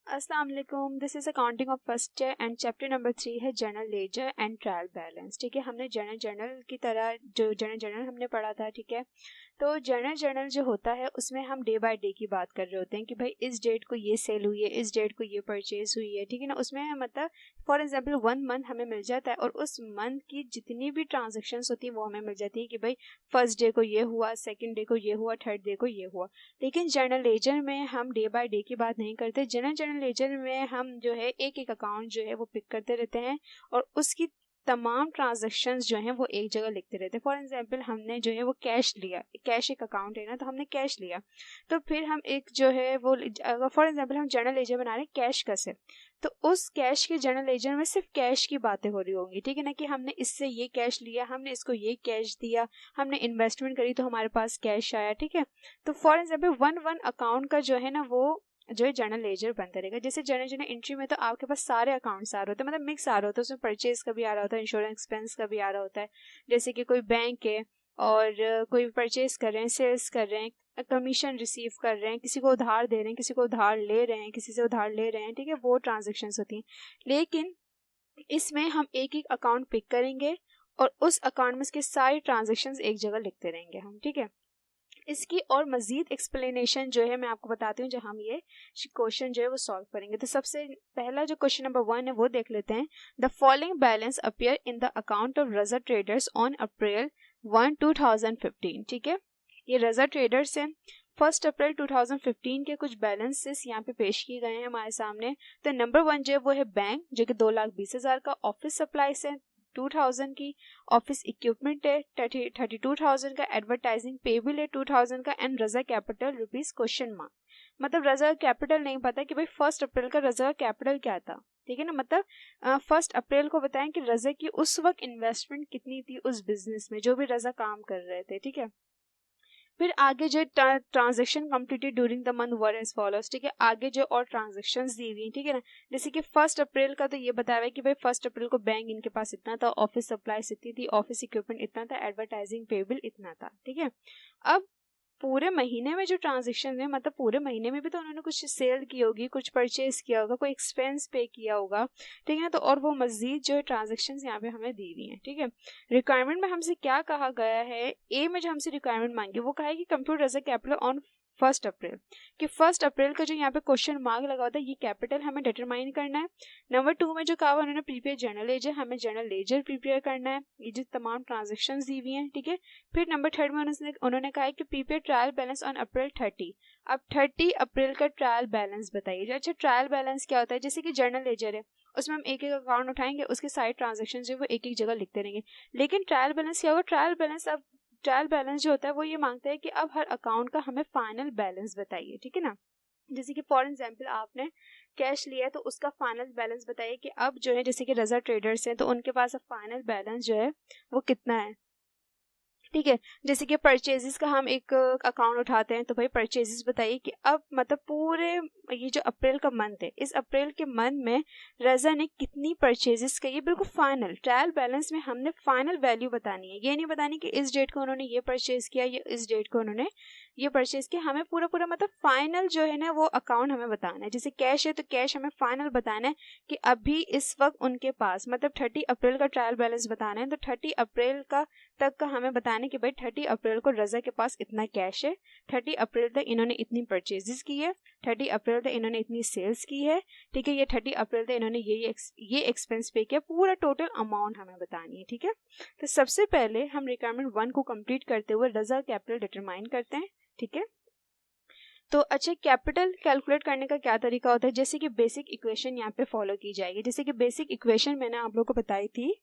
अस्सलाम वालेकुम। This is accounting of first year and chapter number 3 है general ledger and trial balance. ठीक है, हमने जर्नल की तरह जो जर्नल हमने पढ़ा था। ठीक है, तो जर्नल जो होता है उसमें हम डे बाय डे की बात कर रहे होते हैं कि भाई इस डेट को ये सेल हुई है, इस डेट को ये परचेज हुई है। ठीक है ना, उसमें मतलब फॉर एग्जांपल 1 मंथ हमें मिल जाता है और उस मंथ की जितनी भी ट्रांजेक्शन्स होती है वो हमें मिल जाती है कि भाई फर्स्ट डे को ये हुआ, सेकंड डे को ये हुआ, थर्ड डे को ये हुआ। लेकिन जर्नल लेजर में हम डे बाय डे की बात नहीं करते। जर्नल लेजर में हम जो है एक एक अकाउंट जो है वो पिक करते रहते हैं और उसकी तमाम ट्रांजैक्शंस जो हैं वो एक जगह लिखते रहते हैं। फॉर एग्जांपल हमने जो है वो कैश लिया, कैश एक अकाउंट है ना, तो हमने कैश लिया, तो फिर हम एक जो है वो अगर फॉर एग्जांपल हम जर्नल लेजर बना रहे हैं कैश का से, तो उस कैश के जर्नल लेजर में सिर्फ कैश की बातें हो रही होंगी। ठीक है ना, कि हमने इससे ये कैश लिया, हमने इसको ये कैश दिया, हमने इन्वेस्टमेंट करी तो हमारे पास कैश आया। ठीक है, तो फॉर एग्जांपल वन अकाउंट का जो है ना वो जो है जर्नल लेजर बनता रहेगा। जैसे जर्नल एंट्री में तो आपके पास सारे अकाउंट्स आ रहे होते हैं, मतलब मिक्स आ रहा होता है, उसमें परचेज का भी आ रहा होता है, इंश्योरेंस एक्सपेंस का भी आ रहा होता है। जैसे कि कोई बैंक है और कोई परचेज कर रहे हैं, सेल्स कर रहे हैं, कमीशन रिसीव कर रहे हैं, किसी को उधार दे रहे हैं, किसी को उधार ले रहे हैं, किसी से उधार ले रहे हैं। ठीक है, वो ट्रांजेक्शन्स होती हैं। लेकिन इसमें हम एक एक अकाउंट पिक करेंगे और उस अकाउंट में इसके सारी ट्रांजेक्शन्स एक जगह लिखते रहेंगे हम। ठीक है, इसकी और मजीद एक्सप्लेनेशन जो है मैं आपको बताती हूँ जब हम ये क्वेश्चन जो है वो सॉल्व करेंगे। तो सबसे पहला जो क्वेश्चन नंबर 1 है वो देख लेते हैं। The following balance appear in the account of Raza traders on April 1, 2015। ठीक है, ये रजा ट्रेडर्स है। 1 अप्रैल 2015 के कुछ बैलेंसेस यहाँ पे पेश किए गए हैं हमारे सामने। तो नंबर 1 जो है वो है बैंक, जो कि 2,20,000 का, ऑफिस सप्लाईज है 2,000 की, ऑफिस इक्विपमेंट है 32,000 का, एडवर्टाइजिंग पेबल है 2,000 का, and Raza capital rupees question mark. मतलब रजा कैपिटल नहीं पता कि भाई 1 अप्रैल का रजा कैपिटल क्या था। ठीक है ना, मतलब 1 अप्रैल को बताएं कि रजा की उस वक्त इन्वेस्टमेंट कितनी थी उस बिजनेस में जो भी रजा काम कर रहे थे। ठीक है, फिर आगे जो transaction completed during the month were as follows. ठीक है, आगे जो और ट्रांजेक्शंस दी हुई हैं। ठीक है ना, जैसे कि 1 अप्रैल का तो ये बताया है कि भाई 1 अप्रैल को बैंक इनके पास इतना था, ऑफिस सप्लाईज इतनी थी, ऑफिस इक्विपमेंट इतना था, एडवर्टाइजिंग पेबल इतना था। ठीक है, अब पूरे महीने में जो ट्रांजेक्शन है, मतलब पूरे महीने में भी तो उन्होंने कुछ सेल की होगी, कुछ परचेज किया होगा, कोई एक्सपेंस पे किया होगा। ठीक है ना, तो और वो मजीद जो है ट्रांजेक्शन यहाँ पे हमें दी हुई है। ठीक है, रिक्वायरमेंट में हमसे क्या कहा गया है, ए में जो हमसे रिक्वायरमेंट मांगी वो कहा है कि compute as a capital on 1 April, कि 1 अप्रैल का जो यहाँ पे क्वेश्चन मार्क लगा होता है ये कैपिटल हमें डिटरमाइन करना है। नंबर 2 में जो कहा उन्होंने प्रीपेयर जर्नल लेजर, हमें जर्नल लेजर प्रिपेयर करना है, ये जो तमाम ट्रांजेक्शन दी हुई हैं। ठीक है, फिर नंबर 3 में उन्होंने कहा है कि prepare trial balance on April 30। अब 30 अप्रैल का ट्रायल बैलेंस बताइए। अच्छा, ट्रायल बैलेंस क्या होता है, जैसे कि जर्नल लेजर है उसमें हम एक एक अकाउंट उठाएंगे, उसके सारे ट्रांजेक्शन जो वो एक एक जगह लिखते रहेंगे। लेकिन ट्रायल बैलेंस क्या होगा, ट्रायल बैलेंस जो होता है वो ये मांगता है कि अब हर अकाउंट का हमें फाइनल बैलेंस बताइए। ठीक है ना, जैसे कि फॉर एग्जांपल आपने कैश लिया है तो उसका फाइनल बैलेंस बताइए कि अब जो है जैसे कि रजा ट्रेडर्स हैं तो उनके पास अब फाइनल बैलेंस जो है वो कितना है। ठीक है, जैसे कि परचेजेस का हम एक अकाउंट उठाते हैं तो भाई परचेजेस बताइए कि अब मतलब पूरे ये जो अप्रैल का मंथ है, इस अप्रैल के मंथ में रजा ने कितनी परचेजेस की, ये बिल्कुल फाइनल ट्रायल बैलेंस में हमने फाइनल वैल्यू बतानी है। ये नहीं बतानी कि इस डेट को उन्होंने ये परचेज किया, या इस डेट को उन्होंने ये परचेज किया। हमें पूरा पूरा मतलब फाइनल जो है ना वो अकाउंट हमें बताना है। जैसे कैश है तो कैश हमें फाइनल बताना है कि अभी इस वक्त उनके पास मतलब 30 अप्रैल का ट्रायल बैलेंस बताना है, तो 30 अप्रैल का तक का हमें बताने कि भाई 30 अप्रैल को रजा के पास इतना कैश है, 30 अप्रैल तक इन्होंने इतनी परचेजेस की है, 30 अप्रैल तक इन्होंने इतनी सेल्स की है। ठीक है, ये 30 अप्रैल तक इन्होंने ये एक्सपेंस पे किया, पूरा टोटल अमाउंट हमें बतानी है। ठीक है, तो सबसे पहले हम रिक्वायरमेंट 1 को कंप्लीट करते हुए रजा कैपिटल डिटरमाइन करते हैं। ठीक है, तो अच्छा कैपिटल कैलकुलेट करने का क्या तरीका होता है, जैसे कि बेसिक इक्वेशन यहाँ पे फॉलो की जाएगी। जैसे कि बेसिक इक्वेशन मैंने आप लोगों को बताई थी,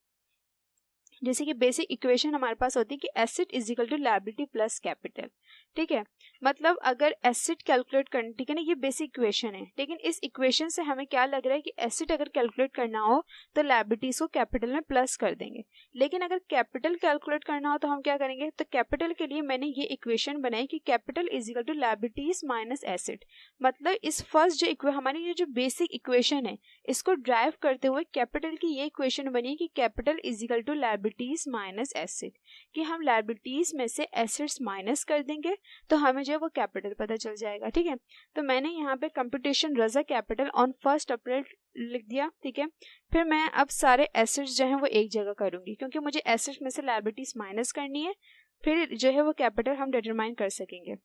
जैसे कि बेसिक इक्वेशन हमारे पास होती है कि asset is equal to liability plus capital. ठीक है, मतलब अगर एसेट कैलकुलेट करना, ठीक है ना, ये बेसिक इक्वेशन है, लेकिन इस इक्वेशन से हमें क्या लग रहा है कि एसेट अगर कैलकुलेट करना हो तो लायबिलिटीज को कैपिटल में प्लस कर देंगे। लेकिन अगर कैपिटल कैलकुलेट करना हो तो हम क्या करेंगे, तो कैपिटल के लिए मैंने ये इक्वेशन बनाई कि capital is equal to liabilities minus asset. मतलब इस फर्स्ट जो हमारी ये जो बेसिक इक्वेशन है इसको ड्राइव करते हुए कैपिटल की ये इक्वेशन बनी कि capital is equal to liability liabilities minus asset, कि हम लायबिलिटीज में से एसेट्स माइनस कर देंगे तो हमें जो है वो कैपिटल पता चल जाएगा। ठीक है, तो मैंने यहाँ पे कंप्यूटेशन रजा कैपिटल ऑन 1 अप्रैल लिख दिया। ठीक है, फिर मैं अब सारे एसेट्स जो हैं वो एक जगह करूँगी, क्योंकि मुझे एसेट्स में से लायबिलिटीज माइनस करनी है, फिर जो है वो कैपिटल हम डिटरमाइन कर सकेंगे।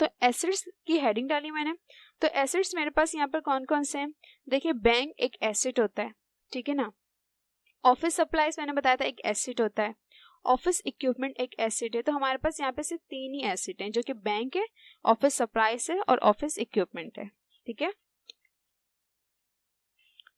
तो एसेट्स की हेडिंग डाली मैंने। तो एसेट्स मेरे पास यहाँ पर कौन कौन से हैं, देखिए बैंक एक एसेट होता है, ठीक है ना। ऑफिस सप्लाईज मैंने बताया था एक एसेट होता है, ऑफिस इक्विपमेंट एक एसेट है। तो हमारे पास यहाँ पे सिर्फ 3 ही एसेट हैं, जो कि बैंक है, ऑफिस सप्लाईज है और ऑफिस इक्विपमेंट है। ठीक है,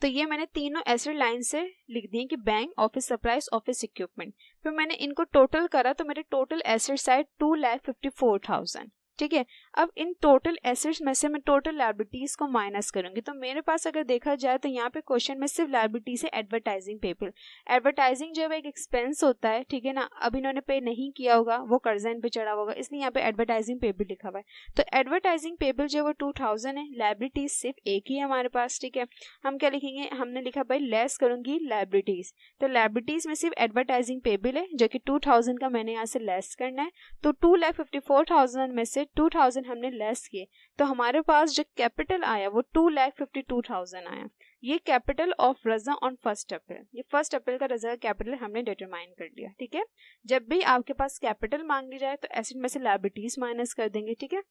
तो ये मैंने तीनों एसेट लाइन से लिख दिए कि bank, office supplies, office equipment. फिर मैंने इनको टोटल करा तो मेरे टोटल एसेट्स आए 2,54,000। ठीक है, अब इन टोटल एसेट्स में से मैं टोटल लायबिलिटीज को माइनस करूंगी। तो मेरे पास अगर देखा जाए तो यहाँ पे क्वेश्चन में सिर्फ लायबिलिटीज है एडवर्टाइजिंग पेपर। एडवर्टाइजिंग जो है एक एक्सपेंस होता है, ठीक है ना। अब इन्होंने पे नहीं किया होगा, वो कर्जा इन पे चढ़ा होगा, इसलिए यहाँ पे एडवर्टाइजिंग पेपर लिखा हुआ है। तो एडवर्टाइजिंग पेपर जो है वो 2,000 है, लायबिलिटीज सिर्फ एक ही है हमारे पास। ठीक है, हम क्या लिखेंगे, हमने लिखा भाई लेस करूंगी लायबिलिटीज, तो लायबिलिटीज में सिर्फ एडवर्टाइजिंग पेपर है जो कि 2,000 का मैंने यहाँ से लेस करना है। तो 2,54,000 में से 2,000 हमने लेस किए, तो हमारे पास जो कैपिटल आया वो 2,52,000 आया। ये कैपिटल ऑफ रजा ऑन 1 अप्रैल, ये 1 अप्रैल का रजा का कैपिटल हमने डिटरमाइन कर लिया। ठीक है, जब भी आपके पास कैपिटल मांग ली जाए तो एसेट में से लायबिलिटीज माइनस कर देंगे। ठीक है,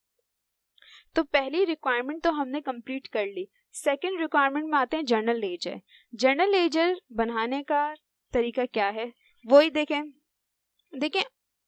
तो पहली रिक्वायरमेंट तो हमने कंप्लीट कर ली। सेकंड रिक्वायरमेंट में आते हैं जर्नल लेजर। जर्नल लेजर बनाने का तरीका क्या है वही देखें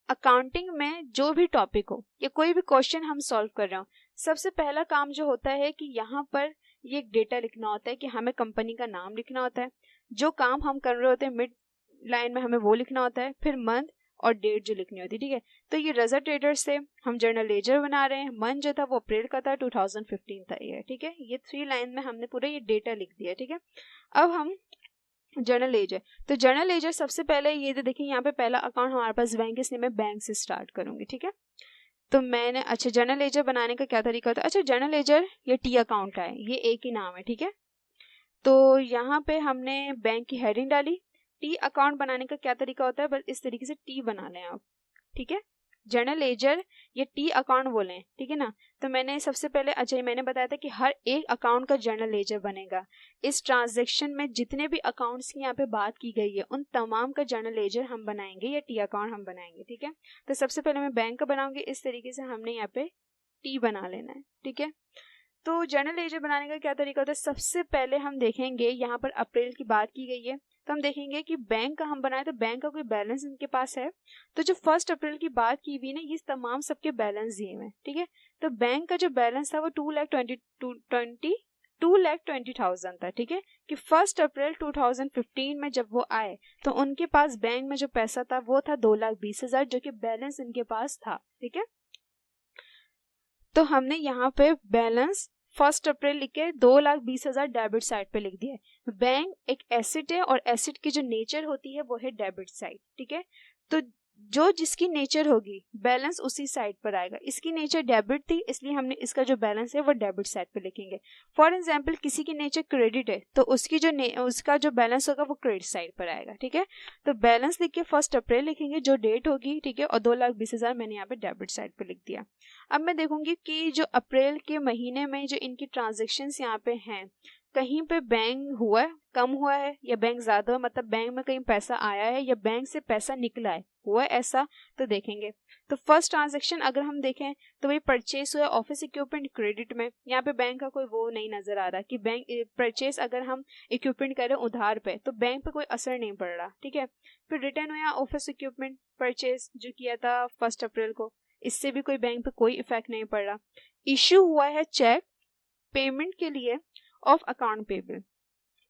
अकाउंटिंग में जो भी टॉपिक हो या कोई भी क्वेश्चन हम सॉल्व कर रहे हो, सबसे पहला काम जो होता है कि यहाँ पर ये एक डेटा लिखना होता है, कि हमें कंपनी का नाम लिखना होता है, जो काम हम कर रहे होते हैं मिड लाइन में हमें वो लिखना होता है, फिर मंथ और डेट जो लिखनी होती है। ठीक है, तो ये रजा ट्रेडर्स से हम जर्नल लेजर बना रहे हैं। मंथ जो था वो अप्रैल का था, 2015 था ये। ठीक है, ये 3 लाइन में हमने पूरा ये डेटा लिख दिया। ठीक है, अब हम जर्नल लेजर, तो जर्नल लेजर सबसे पहले ये तो देखिए यहाँ पे पहला अकाउंट हमारे पास बैंक, इसलिए मैं बैंक से स्टार्ट करूंगी। ठीक है, तो मैंने अच्छा जर्नल लेजर बनाने का क्या तरीका होता है, अच्छा जर्नल लेजर ये टी अकाउंट है, ये एक ही नाम है। ठीक है, तो यहाँ पे हमने बैंक की हेडिंग डाली। टी अकाउंट बनाने का क्या तरीका होता है, बस इस तरीके से टी बना लें आप। ठीक है, जर्नल लेजर ये टी अकाउंट बोले, ठीक है ना। तो मैंने सबसे पहले अच्छा मैंने बताया था कि हर एक अकाउंट का जर्नल लेजर बनेगा। इस ट्रांजैक्शन में जितने भी अकाउंट्स की यहाँ पे बात की गई है उन तमाम का जर्नल लेजर हम बनाएंगे या टी अकाउंट हम बनाएंगे। ठीक है, तो सबसे पहले मैं बैंक का बनाऊंगी, इस तरीके से हमने यहाँ पे टी बना लेना है। ठीक है, तो जर्नल लेजर बनाने का क्या तरीका होता है, सबसे पहले हम देखेंगे यहाँ पर अप्रैल की बात की गई है, तो हम देखेंगे कि बैंक का हम बनाए तो बैंक का कोई बैलेंस इनके पास है। तो जो 1 अप्रैल की बात की हुई ना, ये तमाम सबके बैलेंस दिए हुए हैं। ठीक है, तो बैंक का जो बैलेंस था वो 2,20,000 था। ठीक है, कि 1 अप्रैल 2015 में जब वो आए तो उनके पास बैंक में जो पैसा था वो था 2,20,000, जो कि बैलेंस इनके पास था। ठीक है, तो हमने यहाँ पे बैलेंस 1 अप्रैल लिख के 2,20,000 डेबिट साइड पे लिख दिया है। बैंक एक एसेट है और एसेट की जो नेचर होती है वो है डेबिट साइड। ठीक है, तो जो जिसकी नेचर होगी बैलेंस उसी साइड पर आएगा। इसकी नेचर डेबिट थी, इसलिए हमने इसका जो बैलेंस है वो डेबिट साइड पे लिखेंगे। फॉर एग्जांपल किसी की नेचर क्रेडिट है तो उसकी जो उसका जो बैलेंस होगा वो क्रेडिट साइड पर आएगा। ठीक है, तो बैलेंस लिख के 1 अप्रैल लिखेंगे, जो डेट होगी। ठीक है, और 2,20,000 मैंने यहाँ पे डेबिट साइड पे लिख दिया। अब मैं देखूंगी कि जो अप्रैल के महीने में जो इनकी ट्रांजेक्शन्स यहाँ पे हैं, कहीं पे बैंक हुआ है, कम हुआ है या बैंक ज्यादा हुआ, मतलब बैंक में कहीं पैसा आया है या बैंक से पैसा निकला है, हुआ है ऐसा, तो देखेंगे। तो फर्स्ट ट्रांजैक्शन अगर हम देखें तो वही परचेस हुआ ऑफिस इक्विपमेंट क्रेडिट में। यहाँ पे बैंक का कोई वो नहीं नजर आ रहा कि बैंक परचेस अगर हम इक्विपमेंट करें उधार पे तो बैंक पे कोई असर नहीं पड़ रहा। ठीक है, फिर रिटर्न हुआ ऑफिस इक्विपमेंट परचेस जो किया था 1 अप्रैल को, इससे भी कोई बैंक पे कोई इफेक्ट नहीं पड़ रहा। इश्यू हुआ है चेक पेमेंट के लिए of account payable.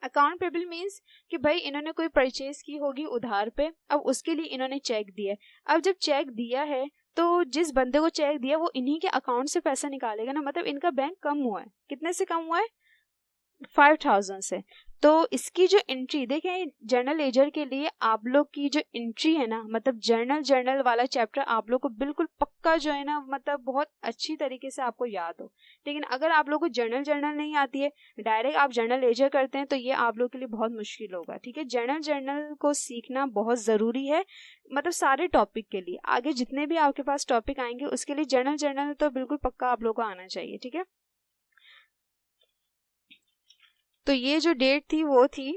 Account payable means कि भाई इन्होंने कोई परचेज की होगी उधार पे, अब उसके लिए इन्होंने चेक दिया। अब जब चेक दिया है तो जिस बंदे को चेक दिया वो इन्हीं के अकाउंट से पैसा निकालेगा ना, मतलब इनका बैंक कम हुआ है। कितने से कम हुआ है, 5,000 से। तो इसकी जो एंट्री देखें, जर्नल लेजर के लिए आप लोग की जो एंट्री है ना, मतलब जर्नल वाला चैप्टर आप लोग को बिल्कुल पक्का जो है ना, मतलब बहुत अच्छी तरीके से आपको याद हो। लेकिन अगर आप लोग को जर्नल नहीं आती है, डायरेक्ट आप जर्नल लेजर करते हैं, तो ये आप लोग के लिए बहुत मुश्किल होगा। ठीक है, जर्नल को सीखना बहुत ज़रूरी है, मतलब सारे टॉपिक के लिए। आगे जितने भी आपके पास टॉपिक आएंगे उसके लिए जर्नल तो बिल्कुल पक्का आप लोग को आना चाहिए। ठीक है, तो ये जो डेट थी वो थी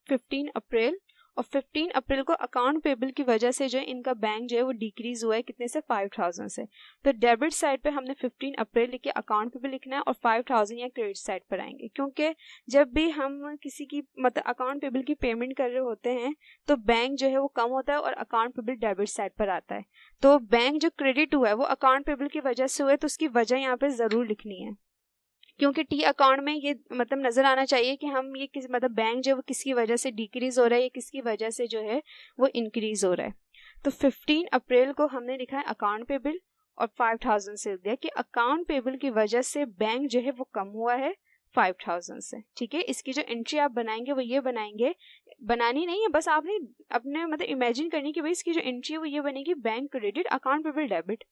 15 अप्रैल, और 15 अप्रैल को अकाउंट पेबल की वजह से जो है इनका बैंक जो है वो डिक्रीज हुआ है, कितने से, 5000 से। तो डेबिट साइड पे हमने 15 अप्रैल लिख के अकाउंट पेबल लिखना है, और 5000 या क्रेडिट साइड पर आएंगे, क्योंकि जब भी हम किसी की मतलब अकाउंट पेबल की पेमेंट कर रहे होते हैं तो बैंक जो है वो कम होता है और अकाउंट पेबल डेबिट साइड पर आता है। तो बैंक जो क्रेडिट हुआ है वो अकाउंट पेबल की वजह से हुआ है, तो उसकी वजह यहाँ पे ज़रूर लिखनी है, क्योंकि टी अकाउंट में ये मतलब नजर आना चाहिए कि हम ये किस मतलब बैंक जो है वो किसकी वजह से डिक्रीज हो रहा है या किसकी वजह से जो है वो इंक्रीज हो रहा है। तो 15 अप्रैल को हमने लिखा है अकाउंट पेबल, और 5000 से दिया कि अकाउंट पेबल की वजह से बैंक जो है वो कम हुआ है 5000 से। ठीक है, इसकी जो एंट्री आप बनाएंगे वो ये बनाएंगे, बनानी नहीं है, बस आपने अपने मतलब इमेजिन करनी कि भाई इसकी जो एंट्री है वो ये बनेगी, bank credit account payable debit.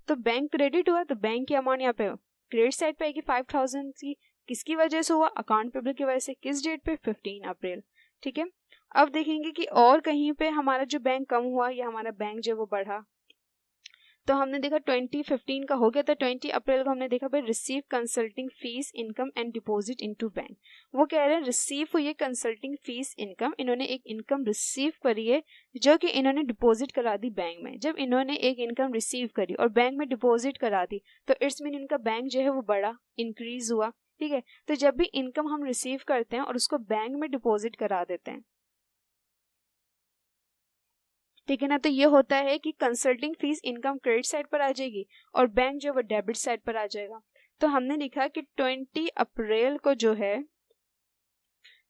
तो बैंक क्रेडिट हुआ तो बैंक की अमाउंट यहाँ पे क्रेडिट साइड पे आएगी 5000 की, किसकी वजह से हुआ, अकाउंट पेबल की वजह से, किस डेट पे, 15 अप्रैल। ठीक है, अब देखेंगे कि और कहीं पे हमारा जो बैंक कम हुआ या हमारा बैंक जो वो बढ़ा। तो हमने देखा 2015 का हो गया था, 20 अप्रैल को हमने देखा भाई receive consulting fees income and deposit into bank. वो कह रहे हैं रिसीव हुई है कंसल्टिंग फीस इनकम, इन्होंने एक इनकम रिसीव करी है जो कि इन्होंने डिपॉजिट करा दी बैंक में। जब इन्होंने एक इनकम रिसीव करी और बैंक में डिपॉजिट करा दी तो इट्स मीन इनका बैंक जो है वो बढ़ा, इंक्रीज हुआ। ठीक है, तो जब भी इनकम हम रिसीव करते हैं और उसको बैंक में डिपॉजिट करा देते हैं, ठीक है ना, तो ये होता है कि consulting fees income credit side पर आ जाएगी और बैंक जो वो डेबिट साइड पर आ जाएगा। तो हमने लिखा कि 20 अप्रैल को जो है,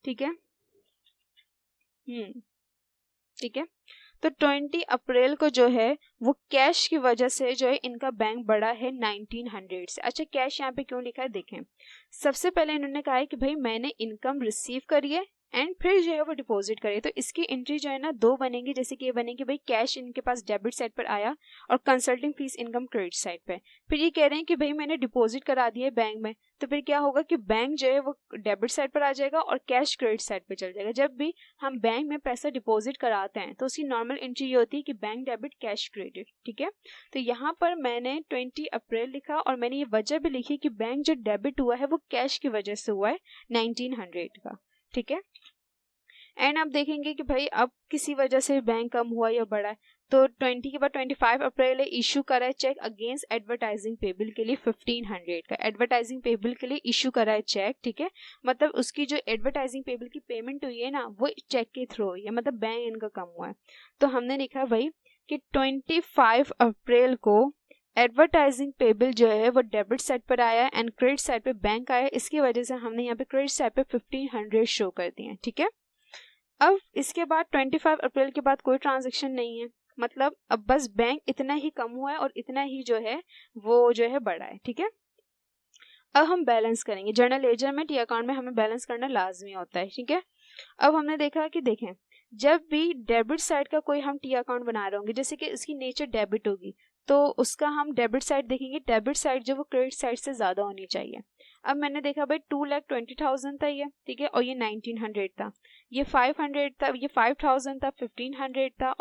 ठीक है, ठीक है, तो 20 अप्रैल को जो है वो कैश की वजह से जो है इनका बैंक बढ़ा है 1900 से। अच्छा, कैश यहाँ पे क्यों लिखा है देखें, सबसे पहले इन्होंने कहा है कि भाई मैंने इनकम रिसीव करी है एंड फिर जो है वो डिपॉजिट करिए, तो इसकी एंट्री जो है ना दो बनेंगी, जैसे कि ये बनेगी भाई कैश इनके पास डेबिट साइड पर आया और consulting fees income credit side पे। फिर ये कह रहे हैं कि भाई मैंने डिपॉजिट करा दिया है बैंक में, तो फिर क्या होगा कि बैंक जो है वो डेबिट साइड पर आ जाएगा और कैश क्रेडिट साइड पर चल जाएगा। जब भी हम बैंक में पैसा डिपॉजिट कराते हैं तो उसकी नॉर्मल एंट्री ये होती है कि बैंक डेबिट कैश क्रेडिट। ठीक है, तो यहाँ पर मैंने 20 अप्रैल लिखा और मैंने ये वजह भी लिखी कि बैंक जो डेबिट हुआ है वो कैश की वजह से हुआ है 1900 का। ठीक है, एंड आप देखेंगे कि भाई अब किसी वजह से बैंक कम हुआ या बढ़ा है, तो 20 के बाद 25 अप्रैल इशू करा है चेक अगेंस्ट एडवर्टाइजिंग पेबल के लिए 1500 का, एडवर्टाइजिंग पेबल के लिए इशू करा है चेक। ठीक है, मतलब उसकी जो एडवर्टाइजिंग पेबल की पेमेंट हुई है ना वो चेक के थ्रू हुई है, मतलब बैंक इनका कम हुआ है। तो हमने लिखा भाई कि 25 अप्रैल को एडवर्टाइजिंग पेबल जो है वो डेबिट साइड पर आया एंड क्रेडिट साइड पे बैंक आया, इसकी वजह से हमने यहाँ पे क्रेडिट साइड पे 1500 शो कर दिए। ठीक है, अब इसके बाद 25 अप्रैल के बाद कोई ट्रांजैक्शन नहीं है, मतलब अब बस बैंक इतना ही कम हुआ है और इतना ही जो है वो जो है बढ़ा है। ठीक है, अब हम बैलेंस करेंगे, जर्नल लेजर में टी अकाउंट में हमें बैलेंस करना लाजमी होता है। ठीक है, अब हमने देखा कि देखें जब भी डेबिट साइड का कोई हम टी अकाउंट बना रहे होंगे, जैसे कि इसकी नेचर डेबिट होगी तो उसका हम डेबिट साइड देखेंगे, डेबिट साइड जो वो क्रेडिट साइड से ज़्यादा होनी चाहिए। अब मैंने देखा भाई 2,20,000 था ये, ठीक है, और ये 1900 था, ये 500 था, ये 5000 था, 1500 था,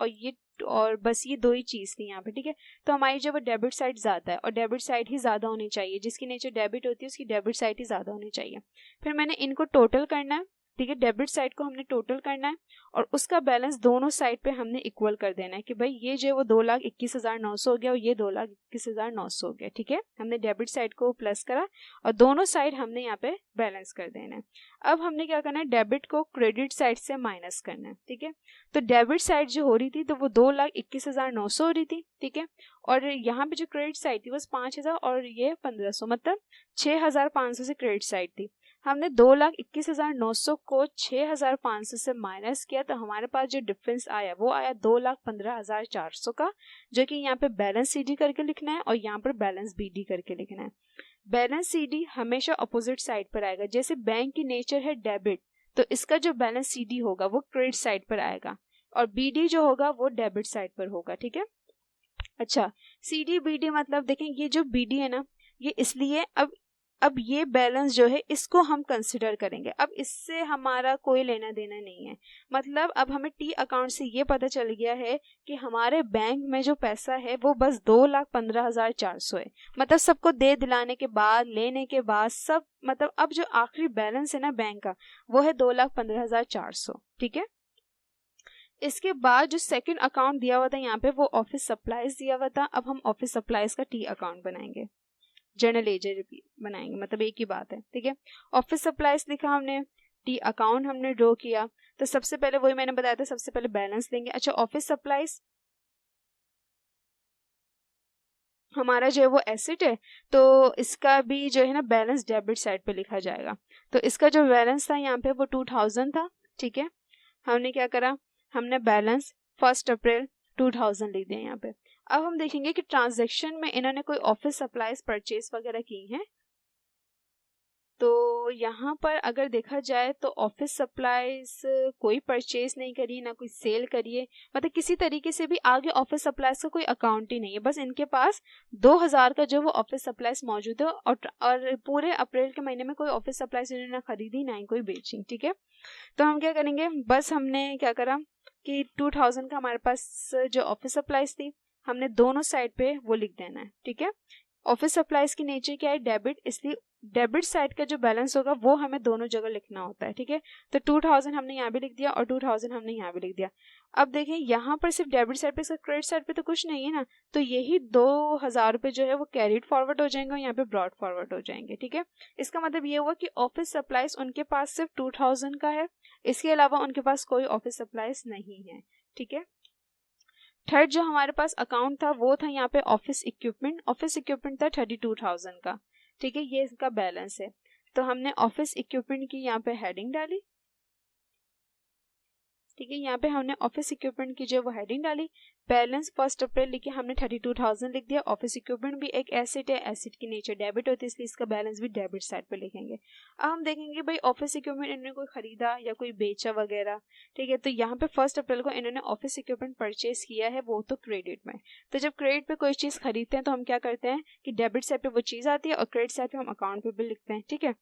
और बस ये दो ही चीज़ थी यहाँ पे। ठीक है, तो हमारी जो वो डेबिट साइड ज़्यादा है और डेबिट साइड ही ज़्यादा होनी चाहिए, जिसकी नेचर डेबिट होती है उसकी डेबिट साइड ही ज़्यादा होनी चाहिए। फिर मैंने इनको टोटल करना है, ठीक है, डेबिट साइड को हमने टोटल करना है और उसका बैलेंस दोनों साइड पे हमने इक्वल कर देना है कि भाई ये जो है वो 2,21,900 हो गया और ये 2,21,900 हो गया। ठीक है, हमने डेबिट साइड को प्लस करा और दोनों साइड हमने यहाँ पे बैलेंस कर देना है। अब हमने क्या करना है, डेबिट को क्रेडिट साइड से माइनस करना है। ठीक है, तो डेबिट साइड जो हो रही थी तो वो 2,21,900 हो रही थी। ठीक है, और यहाँ पे जो क्रेडिट साइड थी वो 5,000 और ये 1,500, मतलब 6,500 से क्रेडिट साइड थी। हमने 2,21,900 को 6,500 से माइनस किया तो हमारे पास जो डिफरेंस आया वो आया 2,15,400 का, जो कि यहाँ पे बैलेंस सीडी करके लिखना है और यहाँ पर बैलेंस बीडी करके लिखना है। बैलेंस CD हमेशा अपोजिट साइड पर आएगा। जैसे बैंक की नेचर है डेबिट, तो इसका जो बैलेंस CD होगा वो क्रेडिट साइड पर आएगा, और BD जो होगा वो डेबिट साइड पर होगा। ठीक है। अच्छा, CD BD मतलब देखें, ये जो BD है ना, ये इसलिए अब ये बैलेंस जो है इसको हम कंसिडर करेंगे। अब इससे हमारा कोई लेना देना नहीं है। मतलब अब हमें T अकाउंट से ये पता चल गया है कि हमारे बैंक में जो पैसा है वो बस 2,15,400 है। मतलब सबको दे दिलाने के बाद, लेने के बाद सब, मतलब अब जो आखिरी बैलेंस है ना बैंक का, वो है 2,15,400। ठीक है। इसके बाद जो सेकंड अकाउंट दिया हुआ था यहाँ पे, वो ऑफिस सप्लाईज दिया हुआ था। अब हम ऑफिस सप्लाईज का T अकाउंट बनाएंगे, जनरल लेजर बनाएंगे, मतलब एक ही बात है। ठीक है। ऑफिस सप्लाईज लिखा हमने, T अकाउंट हमने ड्रॉ किया। तो सबसे पहले वही मैंने बताया था, सबसे पहले बैलेंस लेंगे। अच्छा, ऑफिस सप्लाईज हमारा जो है वो एसेट है, तो इसका भी जो है ना बैलेंस डेबिट साइड पे लिखा जाएगा। तो इसका जो बैलेंस था यहाँ पे वो 2000 था। ठीक है। हमने क्या करा, हमने बैलेंस 1 अप्रैल 2000 लिख दिया यहाँ पे। अब हम देखेंगे कि ट्रांजैक्शन में इन्होंने कोई ऑफिस सप्लाईज परचेज वगैरह की हैं। तो यहाँ पर अगर देखा जाए तो ऑफिस सप्लाईज कोई परचेज नहीं करी, ना कोई सेल करिए, मतलब किसी तरीके से भी आगे ऑफिस सप्लाईज का कोई अकाउंट ही नहीं है। बस इनके पास 2000 का जो वो ऑफिस सप्लाईज मौजूद है, और पूरे अप्रैल के महीने में कोई ऑफिस सप्लाईज इन्होंने ना खरीदी ना ही कोई बेची। ठीक है। तो हम क्या करेंगे, बस हमने क्या करा कि 2000 का हमारे पास जो ऑफिस सप्लाईज थी, हमने दोनों साइड पे वो लिख देना है। ठीक है। ऑफिस सप्लाईज की नेचर क्या है, डेबिट, इसलिए डेबिट साइड का जो बैलेंस होगा वो हमें दोनों जगह लिखना होता है। ठीक है। तो 2000 हमने यहाँ भी लिख दिया और 2000 हमने यहाँ भी लिख दिया। अब देखें, यहाँ पर सिर्फ डेबिट साइड पे, क्रेडिट साइड पे तो कुछ नहीं है ना, तो यही 2000 रुपये जो है वो कैरिड फॉरवर्ड हो जाएंगे और यहाँ पे ब्रॉड फॉरवर्ड हो जाएंगे। ठीक है। इसका मतलब ये हुआ कि ऑफिस सप्लाईज उनके पास सिर्फ 2000 का है, इसके अलावा उनके पास कोई ऑफिस सप्लाईज नहीं है। ठीक है। थर्ड जो हमारे पास अकाउंट था वो था यहाँ पे ऑफिस इक्विपमेंट। ऑफिस इक्विपमेंट था 32,000 का। ठीक है। ये इसका बैलेंस है। तो हमने ऑफिस इक्विपमेंट की यहाँ पे हेडिंग डाली। ठीक है। यहाँ पे हमने ऑफिस इक्विपमेंट की जो वो हेडिंग डाली, बैलेंस 1 अप्रैल लिखे हमने 32,000 लिख दिया। ऑफिस इक्विपमेंट भी एक एसेट है, एसेट की नेचर डेबिट होती है, इसलिए इसका बैलेंस भी डेबिट साइड पे लिखेंगे। अब हम देखेंगे भाई ऑफिस इक्विपमेंट इन्होंने कोई खरीदा या कोई बेचा वगैरह। ठीक है। तो यहाँ पे 1 अप्रैल को इन्होंने ऑफिस इक्विपमेंट परचेज किया है, वो तो क्रेडिट में। तो जब क्रेडिट पे कोई चीज़ खरीदते हैं तो हम क्या करते हैं कि डेबिट साइड पे वो चीज़ आती है और क्रेडिट साइड पे हम अकाउंट पे बिल लिखते हैं। ठीक है।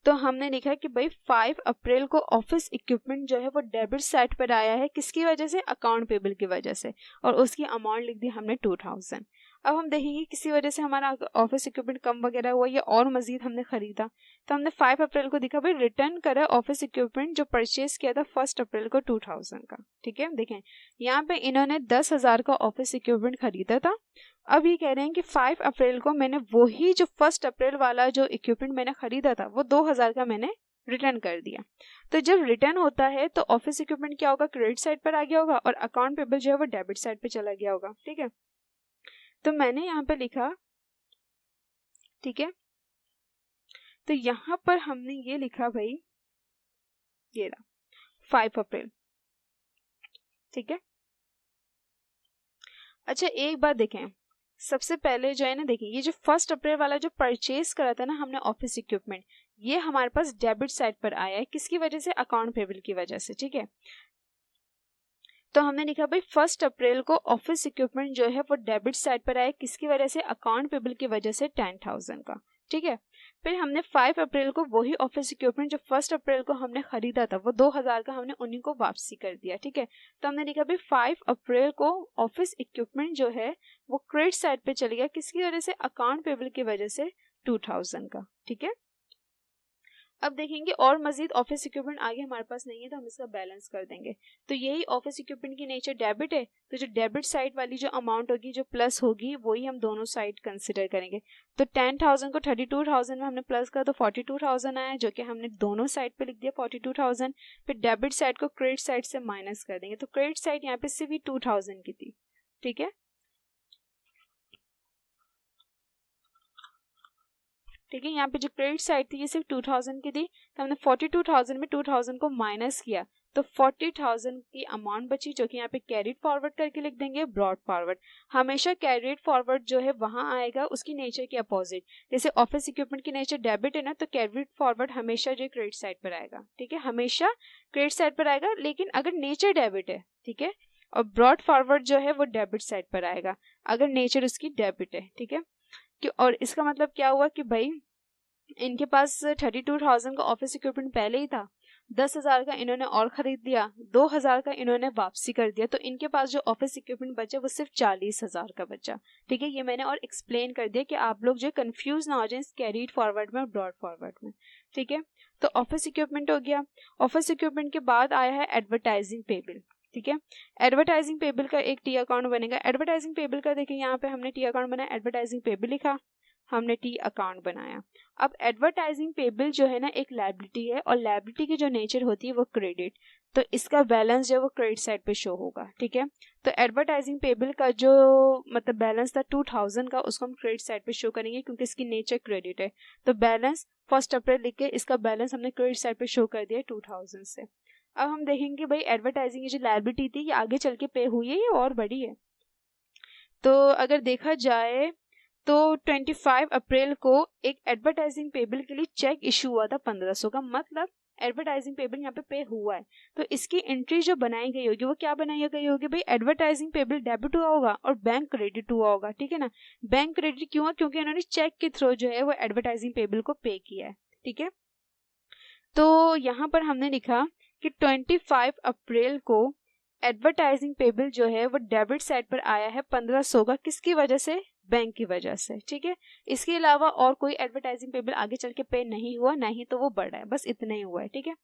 तो हमने लिखा कि भाई 5 अप्रैल को ऑफिस इक्विपमेंट जो है वो डेबिट साइड पर आया है, किसकी वजह से, अकाउंट पेबल की वजह से, और उसकी अमाउंट लिख दी हमने 2000। अब हम देखेंगे किसी वजह से हमारा ऑफिस इक्विपमेंट कम वगैरह हुआ या और मजीद हमने खरीदा, तो हमने 5 अप्रैल को दिखा भाई रिटर्न करा ऑफिस इक्विपमेंट जो परचेज किया था 1 अप्रैल को 2000 का। ठीक है। देखें यहाँ पे इन्होंने 10,000 का ऑफिस इक्विपमेंट खरीदा था। अब ये कह रहे हैं कि 5 अप्रैल को मैंने वही जो 1 अप्रैल वाला जो इक्विपमेंट मैंने खरीदा था वो 2000 का मैंने रिटर्न कर दिया। तो जब रिटर्न होता है तो ऑफिस इक्विपमेंट क्या होगा, क्रेडिट साइड पर आ गया होगा, और अकाउंट पेबल जो है वो डेबिट साइड पे चला गया होगा। ठीक है। तो मैंने यहाँ पे लिखा, ठीक है, तो यहाँ पर हमने ये लिखा भाई, ये रहा 5 अप्रैल। ठीक है। अच्छा, एक बात देखें, सबसे पहले जो है ना, देखिए ये जो 1 अप्रैल वाला जो परचेज करा था ना हमने ऑफिस इक्विपमेंट, ये हमारे पास डेबिट साइड पर आया है, किसकी वजह से, अकाउंट पेबल की वजह से। ठीक है। तो हमने लिखा भाई 1 अप्रैल को ऑफिस इक्विपमेंट जो है वो डेबिट साइड पर आया, किसकी वजह से, अकाउंट पेबल की वजह से 10,000 का। ठीक है। फिर हमने 5 अप्रैल को वही ऑफिस इक्विपमेंट जो 1 अप्रैल को हमने खरीदा था वो 2000 का हमने उन्हीं को वापसी कर दिया। ठीक है। तो हमने लिखा भाई 5 अप्रैल को ऑफिस इक्विपमेंट जो है वो क्रेडिट साइड पे चल गया, किसकी वजह से, अकाउंट पेबल की वजह से 2000 का। ठीक है। अब देखेंगे और मजीद ऑफिस इक्विपमेंट आगे हमारे पास नहीं है तो हम इसका बैलेंस कर देंगे। तो यही ऑफिस इक्विपमेंट की नेचर डेबिट है, तो जो डेबिट साइड वाली जो अमाउंट होगी, जो प्लस होगी, वही हम दोनों साइड कंसिडर करेंगे। तो 10,000 को 32,000 में हमने प्लस करा तो 42,000 आया, जो कि हमने दोनों साइड पे लिख दिया 42,000। फिर डेबिट साइड को क्रेडिट साइड से माइनस कर देंगे, तो क्रेडिट साइड यहाँ पे सिर्फ 2,000 की थी। ठीक है। ठीक है। यहाँ पे जो क्रेडिट साइड थी ये सिर्फ 2000 की थी, तो हमने 42,000 में 2000 को माइनस किया तो 40,000 की अमाउंट बची जो कि यहाँ पे कैरिड फॉरवर्ड करके लिख देंगे ब्रॉड फॉरवर्ड। हमेशा कैरिड फॉरवर्ड जो है वहां आएगा उसकी नेचर के अपोजिट। जैसे ऑफिस इक्विपमेंट की नेचर डेबिट है ना, तो कैरिड फॉरवर्ड हमेशा जो क्रेडिट साइड पर आएगा, ठीक है, हमेशा क्रेडिट साइड पर आएगा, लेकिन अगर नेचर डेबिट है, ठीक है, और ब्रॉड फॉरवर्ड जो है वो डेबिट साइड पर आएगा अगर नेचर उसकी डेबिट है, ठीक है। और इसका मतलब क्या हुआ कि भाई इनके पास 32,000 का ऑफिस इक्विपमेंट पहले ही था, 10,000 का इन्होंने और खरीद दिया, 2,000 का इन्होंने वापसी कर दिया, तो इनके पास जो ऑफिस इक्विपमेंट बचा वो सिर्फ 40,000 का बचा, ठीक है। ये मैंने और एक्सप्लेन कर दिया कि आप लोग जो कंफ्यूज ना हो जाए कैरीड फॉरवर्ड में और ब्रॉड फॉरवर्ड में, ठीक है। तो ऑफिस इक्विपमेंट हो गया। ऑफिस इक्विपमेंट के बाद आया है एडवर्टाइजिंग पेबल, ठीक है। एडवर्टाइजिंग पेबल का एक टी अकाउंट बनेगा। एडवर्टाइजिंग पेबल का देखिए यहाँ पे हमने टी अकाउंट बनाया, एडवर्टाइजिंग पेबल लिखा, हमने टी अकाउंट बनाया। अब एडवर्टाइजिंग पेबल जो है ना एक लायबिलिटी है, और लायबिलिटी की जो नेचर होती है वो क्रेडिट, तो इसका बैलेंस जो है वो क्रेडिट साइड पे शो होगा, ठीक है। तो एडवर्टाइजिंग पेबल का जो मतलब बैलेंस था 2,000 का, उसको हम क्रेडिट साइड पे शो करेंगे क्योंकि इसकी नेचर क्रेडिट है। तो बैलेंस 1 अप्रैल लिख के इसका बैलेंस हमने क्रेडिट साइड पे शो कर दिया 2,000 से। अब हम देखेंगे भाई एडवर्टाइजिंग की जो लायबिलिटी थी ये आगे चल के पे हुई है या और बड़ी है। तो अगर देखा जाए तो 25 अप्रैल को एक एडवर्टाइजिंग पेबल के लिए चेक इशू हुआ था 1,500 का, मतलब एडवर्टाइजिंग पेबल यहाँ पे हुआ है। तो इसकी एंट्री जो बनाई गई होगी वो क्या बनाई गई होगी भाई, एडवर्टाइजिंग पेबल डेबिट हुआ होगा और बैंक क्रेडिट हुआ होगा, ठीक है ना। बैंक क्रेडिट क्यों है, क्योंकि इन्होंने चेक के थ्रू जो है वो एडवर्टाइजिंग पेबल को पे किया है, ठीक है। तो यहाँ पर हमने लिखा कि 25 अप्रैल को एडवर्टाइजिंग पेबल जो है वो डेबिट साइड पर आया है 1,500 का, किसकी वजह से, बैंक की वजह से, ठीक है। इसके अलावा और कोई एडवर्टाइजिंग पेबल आगे चल के पे नहीं हुआ, नहीं तो वो बढ़ा है, बस इतना ही हुआ है, ठीक है।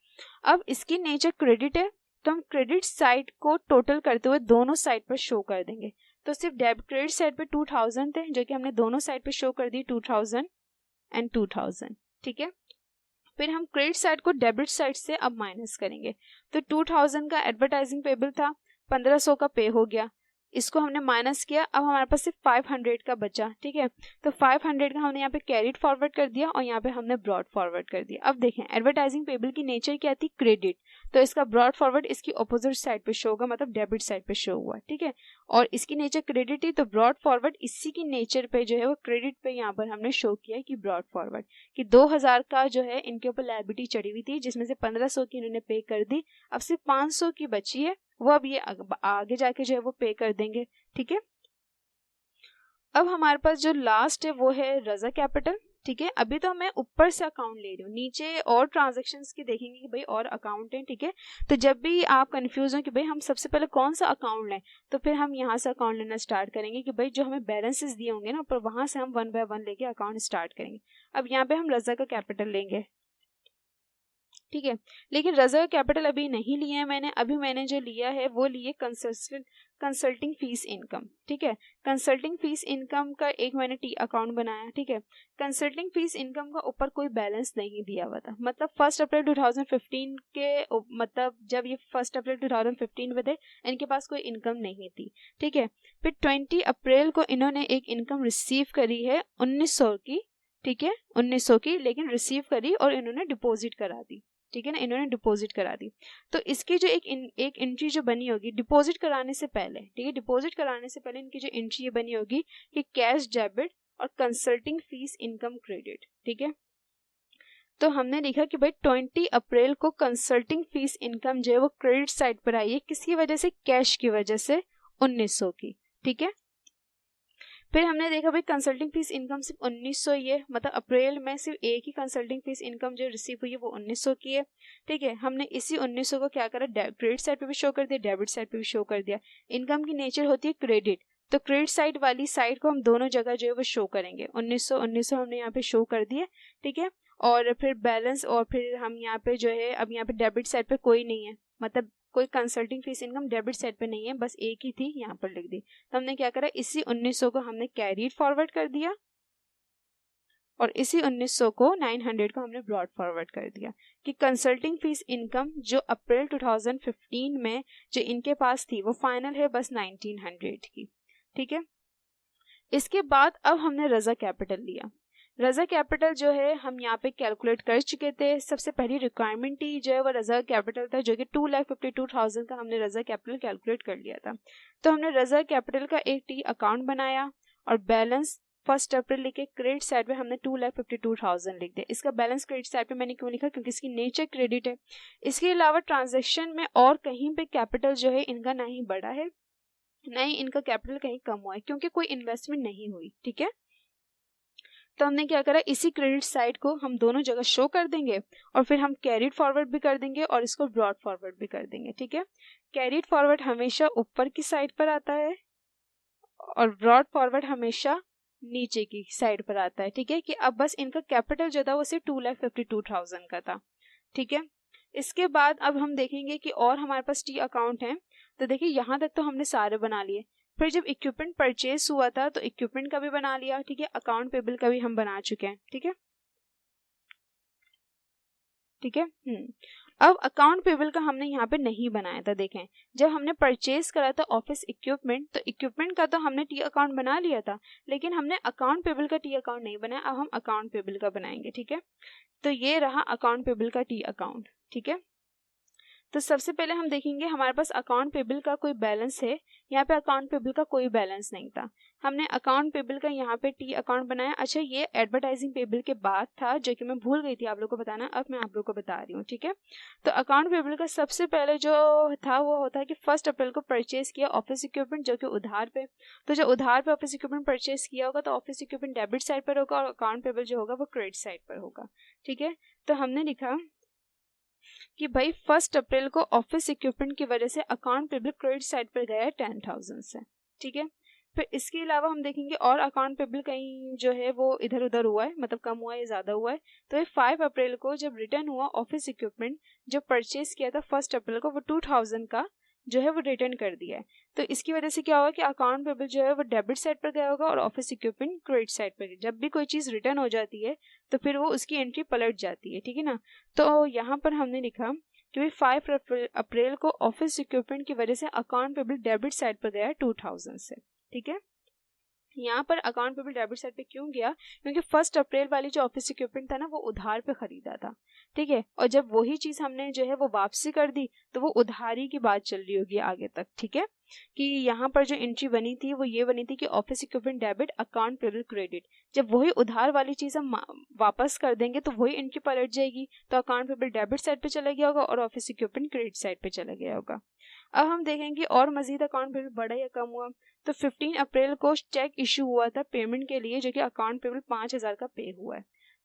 अब इसकी नेचर क्रेडिट है, तो हम क्रेडिट साइड को टोटल करते हुए दोनों साइड पर शो कर देंगे। तो सिर्फ डेबिट क्रेडिट साइड पे 2,000 थे जो कि हमने दोनों साइड पे शो कर दी 2,000 एंड 2,000, ठीक है। फिर हम क्रेडिट साइड को डेबिट साइड से अब माइनस करेंगे। तो 2,000 का एडवर्टाइजिंग पेबल था, 1,500 का पे हो गया, इसको हमने माइनस किया, अब हमारे पास सिर्फ 500 का बचा, ठीक है। तो 500 का हमने यहाँ पे कैरिड फॉरवर्ड कर दिया और यहाँ पे हमने ब्रॉड फॉरवर्ड कर दिया। अब देखें एडवर्टाइजिंग पेबल की नेचर क्या थी, क्रेडिट, तो इसका ब्रॉड फॉरवर्ड इसकी ऑपोजिट साइड पे शो होगा, मतलब डेबिट साइड पे शो हुआ, ठीक है। और इसकी नेचर क्रेडिट थी, तो ब्रॉड फॉरवर्ड इसी की नेचर पे जो है वो क्रेडिट पे यहाँ पर हमने शो किया कि ब्रॉड फॉरवर्ड कि 2,000 का जो है इनके ऊपर लायबिलिटी चढ़ी हुई थी, जिसमें से 1,500 की इन्होंने पे कर दी, अब सिर्फ 500 की बची है, वो अब ये आगे जाके जो है वो पे कर देंगे, ठीक है। अब हमारे पास जो लास्ट है वो है रजा कैपिटल, ठीक है। अभी तो मैं ऊपर से अकाउंट ले रही हूँ, नीचे और ट्रांजैक्शंस की देखेंगे कि भाई और अकाउंट है, ठीक है। तो जब भी आप कंफ्यूज हो कि भाई हम सबसे पहले कौन सा अकाउंट लें, तो फिर हम यहाँ से अकाउंट लेना स्टार्ट करेंगे कि भाई जो हमें बैलेंसेस दिए होंगे ना ऊपर, वहां से हम 1 बाय 1 लेके अकाउंट स्टार्ट करेंगे। अब यहाँ पे हम रजा का कैपिटल लेंगे, ठीक है। लेकिन रजा कैपिटल अभी नहीं लिया है मैंने, अभी मैंने जो लिया है वो लिए कंसल्टिंग फीस इनकम, ठीक है। कंसल्टिंग फीस इनकम का एक मैंने टी अकाउंट बनाया, ठीक है। कंसल्टिंग फीस इनकम का ऊपर कोई बैलेंस नहीं दिया हुआ था, मतलब 1 अप्रैल 2015 के मतलब जब ये 1 अप्रैल 2015 में थे इनके पास कोई इनकम नहीं थी, ठीक है। फिर 20 अप्रैल को इन्होंने एक इनकम रिसीव करी है 1,900 की, ठीक है, 1,900 की, लेकिन रिसीव करी और इन्होंने डिपॉजिट करा दी, ठीक है ना, इन्होंने डिपॉजिट करा दी। तो इसकी जो एक एंट्री जो बनी होगी डिपॉजिट कराने से पहले, ठीक है, डिपॉजिट कराने से पहले इनकी जो एंट्री ये बनी होगी कि कैश डेबिट और कंसल्टिंग फीस इनकम क्रेडिट, ठीक है। तो हमने लिखा कि भाई 20 अप्रैल को कंसल्टिंग फीस इनकम जो है वो क्रेडिट साइड पर आई है, किसकी वजह से, कैश की वजह से, 1,900 की, ठीक है। फिर हमने देखा भाई कंसल्टिंग फीस इनकम सिर्फ 1,900 ही है, मतलब अप्रैल में सिर्फ एक ही कंसल्टिंग फीस इनकम जो रिसीव हुई है वो 1,900 की है, ठीक है। हमने इसी 1,900 को क्या करा, क्रेडिट साइड पे भी शो कर दिया, डेबिट साइड पे भी शो कर दिया। इनकम की नेचर होती है क्रेडिट, तो क्रेडिट साइड वाली साइड को हम दोनों जगह जो है वो शो करेंगे, 1,900 हमने यहाँ पे शो कर दिया, ठीक है। और फिर बैलेंस, और फिर हम यहाँ पे जो है अब यहाँ पे डेबिट साइड पे कोई नहीं है, मतलब कोई consulting fees income debit side पे नहीं है, बस एक ही थी, यहाँ पर लिख दी। तो हमने क्या करा, इसी 1,900 को हमने कैरीड फॉरवर्ड कर दिया और इसी 1,900 को 900 को हमने ब्रॉड फॉरवर्ड कर दिया कि कंसल्टिंग फीस इनकम जो अप्रैल 2015 में जो इनके पास थी वो फाइनल है बस 1,900 की, ठीक है। इसके बाद अब हमने रजा कैपिटल लिया। रिजर्व कैपिटल जो है हम यहाँ पे कैलकुलेट कर चुके थे। सबसे पहली रिक्वायरमेंट ही जो है वो रिजर्व कैपिटल था, जो कि 2,52,000 का हमने रिजर्व कैपिटल कैलकुलेट कर लिया था। तो हमने रिजर्व कैपिटल का एक टी अकाउंट बनाया और बैलेंस 1 अप्रैल लिखे, क्रेडिट साइड पे हमने 2,52,000 लिख दिया। इसका बैलेंस क्रेडिट साइड पे मैंने क्यों लिखा, क्योंकि इसकी नेचर क्रेडिट है। इसके अलावा ट्रांजेक्शन में और कहीं पे कैपिटल जो है इनका ना ही बढ़ा है ना ही इनका कैपिटल कहीं कम हुआ है, क्योंकि कोई इन्वेस्टमेंट नहीं हुई। ठीक है, तो हमने क्या करा, इसी क्रेडिट साइड को हम दोनों जगह शो कर देंगे और फिर हम कैरिड फॉरवर्ड भी कर देंगे और इसको ब्रॉड फॉरवर्ड भी कर देंगे। ठीक है, कैरिड फॉरवर्ड हमेशा ऊपर की साइड पर आता है और ब्रॉड फॉरवर्ड हमेशा नीचे की साइड पर आता है। ठीक है, कि अब बस इनका कैपिटल जो था वो सिर्फ 2,52,000 का था। ठीक है, इसके बाद अब हम देखेंगे कि और हमारे पास टी अकाउंट है। तो देखिए यहाँ तक तो हमने सारे बना लिए। फिर जब इक्विपमेंट परचेस हुआ था तो इक्विपमेंट का भी बना लिया। ठीक है, अकाउंट पेबल का भी हम बना चुके हैं। ठीक है, ठीक है। अब अकाउंट पेबल का हमने यहाँ पे नहीं बनाया था। देखें, जब हमने परचेज करा था ऑफिस इक्विपमेंट, तो इक्विपमेंट का तो हमने टी अकाउंट बना लिया था, लेकिन हमने अकाउंट पेबल का टी अकाउंट नहीं बनाया। अब हम अकाउंट पेबल का बनाएंगे। ठीक है, तो ये रहा अकाउंट पेबल का टी अकाउंट। ठीक है, तो सबसे पहले हम देखेंगे हमारे पास अकाउंट पेबल का कोई बैलेंस है। यहाँ पे अकाउंट पेबल का कोई बैलेंस नहीं था। हमने अकाउंट पेबल का यहाँ पे टी अकाउंट बनाया। अच्छा, ये एडवर्टाइजिंग पेबल के बाद था, जो कि मैं भूल गई थी आप लोग को बताना, अब मैं आप लोग को बता रही हूँ। ठीक है, तो अकाउंट पेबल का सबसे पहले जो था वो होता है कि 1 अप्रैल को परचेज किया ऑफिस इक्विपमेंट, जो कि उधार पे। तो जो उधार पे ऑफिस इक्विपमेंट परचेज किया होगा तो ऑफिस इक्विपमेंट डेबिट साइड पर होगा और अकाउंट पेबल जो होगा वो क्रेडिट साइड पर होगा। ठीक है, तो हमने लिखा कि भाई 1 अप्रैल को ऑफिस इक्विपमेंट की वजह से अकाउंट पेबल क्रेडिट साइड पर गया है 10,000 से। ठीक है, फिर इसके अलावा हम देखेंगे और अकाउंट पेबल कहीं जो है वो इधर उधर हुआ है, मतलब कम हुआ है या ज़्यादा हुआ है। तो ये 5 अप्रैल को जब रिटर्न हुआ ऑफिस इक्विपमेंट जो परचेज किया था 1 अप्रैल को, वो 2,000 का जो है वो रिटर्न कर दिया है। तो इसकी वजह से क्या होगा कि अकाउंट पेबल जो है वो डेबिट साइड पर गया होगा और ऑफिस इक्विपमेंट क्रेडिट साइड पर। जब भी कोई चीज़ रिटर्न हो जाती है तो फिर वो उसकी एंट्री पलट जाती है। ठीक है ना, तो यहाँ पर हमने लिखा कि भाई 5 अप्रैल को ऑफिस इक्विपमेंट की वजह से अकाउंट पेबल डेबिट साइड पर गया है 2,000 से। ठीक है, यहाँ पर अकाउंट पेबल डेबिट साइड पे क्यों गया, क्योंकि 1 अप्रैल वाली जो ऑफिस इक्विपमेंट था ना वो उधार पे खरीदा था। ठीक है, और जब वही चीज़ हमने जो है वो वापसी कर दी तो वो उधारी की बात चल रही होगी आगे तक। ठीक है, कि यहाँ पर जो एंट्री बनी थी वो ये बनी थी कि office equipment debit account payable credit. जब वही उधार वाली चीज़ हम वापस कर देंगे तो वही एंट्री पलट जाएगी, तो अकाउंट पेबल डेबिट साइड पे चला गया होगा और ऑफिस इक्विपमेंट क्रेडिट साइड पे चला गया होगा। अब हम देखेंगे और मजीद अकाउंट पेबल बढ़ा या कम हुआ। तो 15 अप्रैल को चेक इशू हुआ था पेमेंट के लिए, जो कि अकाउंट पेबल 5,000 का पे हुआ है।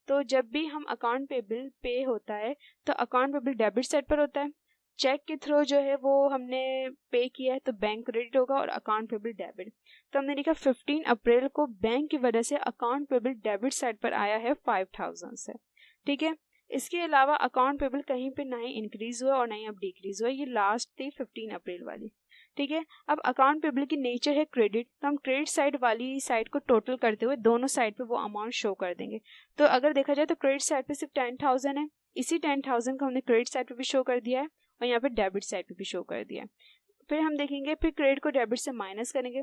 तो जब भी हम अकाउंट पेबल पे होता है तो अकाउंट पेबल डेबिट साइड पर होता है। चेक के थ्रू जो है वो हमने पे किया है तो बैंक क्रेडिट होगा और अकाउंट पेबल डेबिट। तो हमने लिखा 15 अप्रैल को बैंक की वजह से अकाउंट पेबल डेबिट साइड पर आया है 5,000 से। ठीक है, इसके अलावा अकाउंट पेबल कहीं पे ना ही इंक्रीज हुआ और ना ही अब डिक्रीज हुआ। ये लास्ट थी 15 अप्रैल वाली। ठीक है, अब अकाउंट पेबल की नेचर है क्रेडिट, तो हम क्रेडिट साइड वाली साइड को टोटल करते हुए दोनों साइड पे वो अमाउंट शो कर देंगे। तो अगर देखा जाए तो क्रेडिट साइड पे सिर्फ 10,000 है, इसी 10,000 को हमने क्रेडिट साइड पे भी शो कर दिया है और यहाँ पे डेबिट साइड पे भी शो कर दिया है। फिर हम देखेंगे, फिर क्रेडिट को डेबिट से माइनस करेंगे।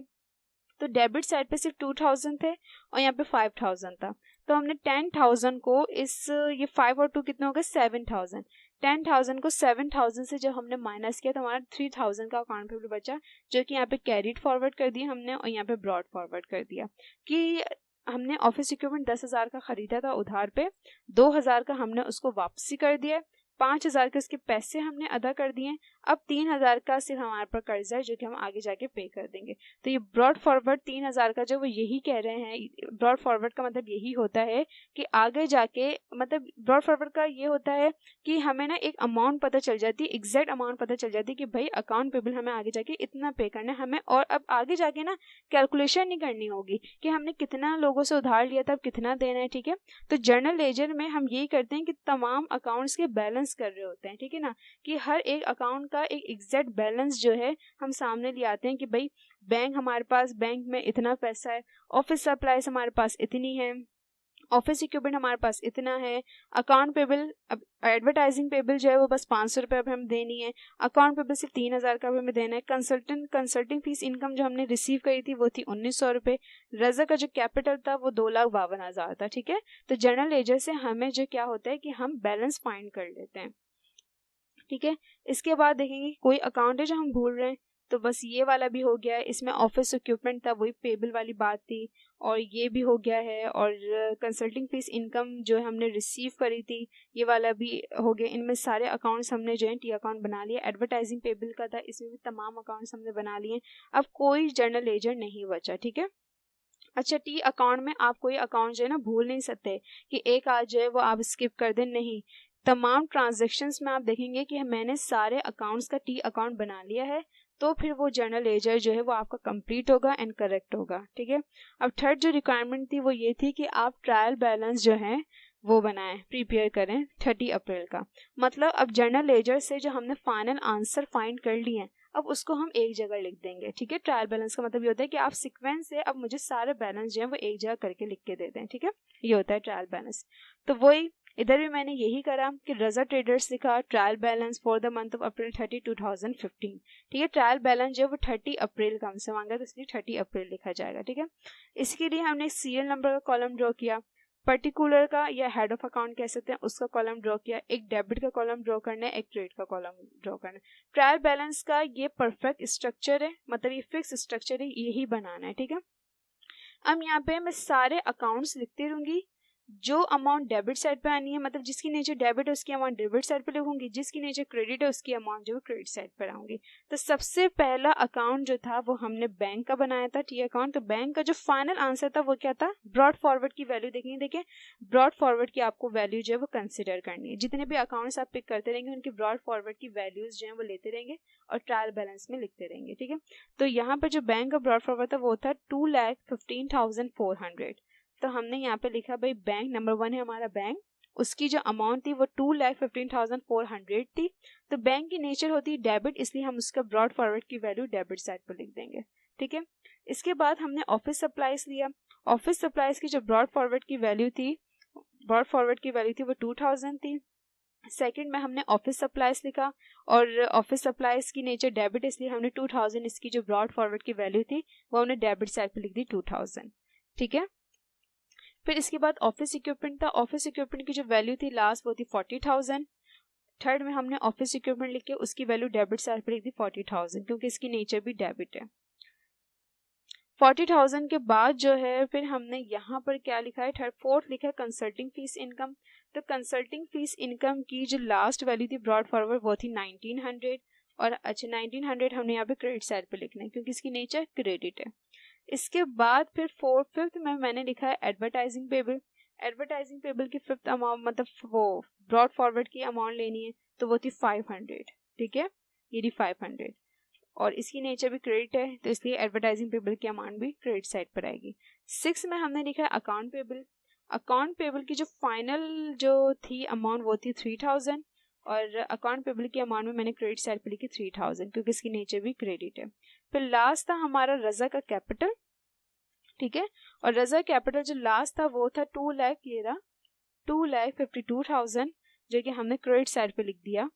तो डेबिट साइड पे सिर्फ 2,000 थे और यहाँ पे 5,000 था। तो हमने 10,000 को ये 5 और 2 कितने हो गए 7,000। 10,000 को 7,000 से जब हमने माइनस किया तो हमारा 3,000 का अकाउंट पेबल बचा, जो कि यहाँ पे कैरिड फॉरवर्ड कर दिया हमने और यहाँ पे ब्रॉड फॉरवर्ड कर दिया। कि हमने ऑफिस इक्विपमेंट 10,000 का खरीदा था उधार पे, 2,000 का हमने उसको वापसी कर दिया, 5,000 के उसके पैसे हमने अदा कर दिए। अब 3,000 का सिर्फ हमारे पर कर्जा है जो कि हम आगे जाके पे कर देंगे। तो ये ब्रॉड फॉरवर्ड 3,000 का जो वो यही कह रहे हैं, ब्रॉड फॉरवर्ड का मतलब यही होता है कि आगे जाके, मतलब ब्रॉड फॉरवर्ड का ये होता है कि हमें ना एक अमाउंट पता चल जाती है, एग्जैक्ट अमाउंट पता चल जाती है कि भाई अकाउंट पेबल हमें आगे जाके इतना पे करना है हमें, और अब आगे जाके ना कैलकुलेशन नहीं करनी होगी कि हमने कितना लोगों से उधार लिया था, अब कितना देना है। ठीक है, तो जर्नल लेजर में हम यही करते हैं कि तमाम अकाउंट्स के बैलेंस कर रहे होते हैं। ठीक है ना, कि हर एक अकाउंट का एक एग्जैक्ट बैलेंस जो है हम सामने ले आते हैं कि भाई बैंक हमारे पास, बैंक में इतना पैसा है, ऑफिस सप्लाईज हमारे पास इतनी है, ऑफिस इक्विपमेंट हमारे पास इतना है। अकाउंट पेबल, अब एडवर्टाइजिंग पेबल जो है वो बस 500 रुपये अब हमें देनी है। अकाउंट पेबल सिर्फ 3000 का हमें देना है। कंसल्टिंग फीस इनकम जो हमने रिसीव करी थी वो थी 1900 रुपये। रजा का जो कैपिटल था वो 2,52,000 था। ठीक है, तो जनरल लेजर से हमें जो क्या होता है कि हम बैलेंस फाइंड कर लेते हैं। ठीक है, इसके बाद देखेंगे कोई अकाउंट है जो हम भूल रहे हैं, तो बस ये वाला भी हो गया है। इसमें ऑफिस इक्विपमेंट था, वही पेबल वाली बात थी, और ये भी हो गया है। और कंसल्टिंग फीस इनकम जो है हमने रिसीव करी थी, ये वाला भी हो गया। इनमें सारे अकाउंट्स हमने जो है टी अकाउंट बना लिया। एडवर्टाइजिंग पेबल का था, इसमें भी तमाम अकाउंट्स हमने बना लिए। अब कोई जर्नल लेजर नहीं बचा। ठीक है, अच्छा, टी अकाउंट में आप कोई अकाउंट जो है ना भूल नहीं सकते कि एक आज जो है वो आप स्किप कर दें, नहीं। तमाम ट्रांजैक्शंस में आप देखेंगे कि मैंने सारे अकाउंट्स का टी अकाउंट बना लिया है, तो फिर वो जर्नल लेजर जो है वो आपका कंप्लीट होगा एंड करेक्ट होगा। ठीक है, अब थर्ड जो रिक्वायरमेंट थी वो ये थी कि आप ट्रायल बैलेंस जो है वो बनाएं, प्रिपेयर करें 30 अप्रैल का। मतलब अब जर्नल लेजर से जो हमने फाइनल आंसर फाइंड कर लिए हैं, अब उसको हम एक जगह लिख देंगे। ठीक है, ट्रायल बैलेंस का मतलब ये होता है कि आप सीक्वेंस से अब मुझे सारे बैलेंस जो है वो एक जगह करके लिख के दे दें। ठीक है, ये होता है ट्रायल बैलेंस। तो वही इधर भी मैंने यही करा कि रजा ट्रेडर्स लिखा trial balance for the month of April 30 2015। ठीक है, ट्रायल बैलेंस जो है वो 30 अप्रैल का हमसे मांगा, तो इसलिए 30 अप्रैल लिखा जाएगा। ठीक है, इसके लिए हमने सीरियल नंबर का कॉलम ड्रॉ किया, पर्टिकुलर का या हेड ऑफ अकाउंट कह सकते हैं उसका कॉलम ड्रॉ किया, एक डेबिट का कॉलम ड्रॉ करना है, एक क्रेडिट का कॉलम ड्रॉ करना है। ट्रायल बैलेंस का ये परफेक्ट स्ट्रक्चर है, मतलब ये फिक्स स्ट्रक्चर है, यही बनाना है। ठीक है, अब यहाँ पे मैं सारे अकाउंट्स लिखती रहूंगी। जो अमाउंट डेबिट साइड पे आनी है, मतलब जिसकी नेचर डेबिट है उसकी अमाउंट डेबिट साइड पे लिखूंगी, जिसकी नेचर क्रेडिट है उसकी अमाउंट जो है क्रेडिट साइड पर आऊंगी। तो सबसे पहला अकाउंट जो था वो हमने बैंक का बनाया था, टी अकाउंट। तो बैंक का जो फाइनल आंसर था वो क्या था, ब्रॉड फॉरवर्ड की वैल्यू देखेंगे। देखें, ब्रॉड फॉरवर्ड की आपको वैल्यू जो है वो कंसिडर करनी है। जितने भी अकाउंट्स आप पिक करते रहेंगे उनकी ब्रॉड फॉरवर्ड की वैल्यूज जो है वो लेते रहेंगे और ट्रायल बैलेंस में लिखते रहेंगे। ठीक है, तो यहाँ पर जो बैंक का ब्रॉड फॉरवर्ड था वो था 2,15,400। तो हमने यहाँ पे लिखा भाई बैंक नंबर 1 है हमारा बैंक, उसकी जो अमाउंट थी वो 2,15,400 थी। तो बैंक की नेचर होती है डेबिट, इसलिए हम उसका ब्रॉड फॉरवर्ड की वैल्यू डेबिट साइड पर लिख देंगे। ठीक है, इसके बाद हमने ऑफिस सप्लाईज लिया। ऑफिस सप्लाईज की जो ब्रॉड फॉरवर्ड की वैल्यू थी वो 2,000 थी। सेकंड में हमने ऑफिस सप्लाईज लिखा, और ऑफिस सप्लाईज की नेचर डेबिट, इसलिए हमने 2,000 इसकी जो ब्रॉड फॉरवर्ड की वैल्यू थी वो हमने डेबिट साइड पर लिख दी 2,000। ठीक है, फिर इसके बाद ऑफिस इक्विपमेंट था। ऑफिस इक्विपमेंट की जो वैल्यू थी लास्ट वो थी 40,000। थर्ड में हमने ऑफिस इक्विपमेंट लिख के उसकी वैल्यू डेबिट साइड पर लिख दी 40,000, क्योंकि इसकी नेचर भी डेबिट है। 40,000 के बाद जो है फिर हमने यहाँ पर क्या लिखा है, फोर्थ लिखा है कंसल्टिंग फीस इनकम। तो कंसल्टिंग फीस इनकम की जो लास्ट वैल्यू थी ब्रॉड फॉरवर्ड वो थी 1900। और अच्छा, 1900 हमने यहाँ पे क्रेडिट साइड पे लिखना है क्योंकि इसकी नेचर क्रेडिट है। इसके बाद फिर फिफ्थ में मैंने लिखा है एडवर्टाइजिंग पेबल। एडवर्टाइजिंग पेबल की फिफ्थ अमाउंट, मतलब वो ब्रॉड फॉरवर्ड की अमाउंट लेनी है, तो वो थी 500। ठीक है, ये थी 500, और इसकी नेचर भी क्रेडिट है, तो इसलिए एडवर्टाइजिंग पेबल की अमाउंट भी क्रेडिट साइड पर आएगी। 6 में हमने लिखा है अकाउंट पेबल। अकाउंट पेबल की जो फाइनल जो थी अमाउंट वो थी 3,000, और अकाउंट पेबल की अमाउंट में मैंने क्रेडिट साइड पर लिखी 3,000 क्योंकि इसकी नेचर भी क्रेडिट है। फिर लास्ट था हमारा रजा का कैपिटल। ठीक है, और रजा कैपिटल जो लास्ट था वो था 2 लाख, ये रहा 2,52,000, जो कि हमने क्रेडिट साइड पे लिख दिया,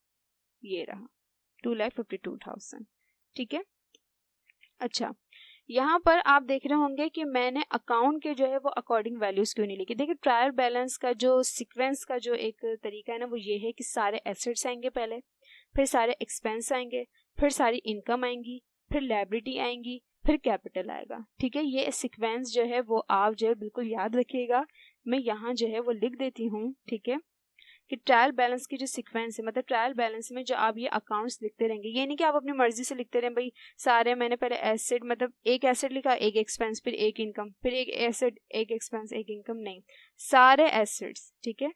ये रहा 2,52,000। ठीक है, अच्छा, यहाँ पर आप देख रहे होंगे कि मैंने अकाउंट के जो है वो अकॉर्डिंग वैल्यूज क्यों नहीं लिखी। देखिए, ट्रायल बैलेंस का जो सीक्वेंस का जो एक तरीका है ना वो ये है कि सारे एसेट्स आएंगे पहले, फिर सारे एक्सपेंस आएंगे, फिर सारी इनकम आएंगी, फिर लायबिलिटी आएंगी, फिर कैपिटल आएगा। ठीक है, ये सीक्वेंस जो है वो आप जो है बिल्कुल याद रखिएगा। मैं यहाँ जो है वो लिख देती हूँ। ठीक है, कि ट्रायल बैलेंस की जो सीक्वेंस है, मतलब ट्रायल बैलेंस में जो आप ये अकाउंट्स लिखते रहेंगे, ये नहीं कि आप अपनी मर्जी से लिखते रहें भाई सारे, मैंने पहले एसेट, मतलब एक एसेट लिखा, एक एक्सपेंस, फिर एक इनकम, फिर एक एसेट, एक एक्सपेंस, एक इनकम, नहीं, सारे एसेट्स। ठीक है,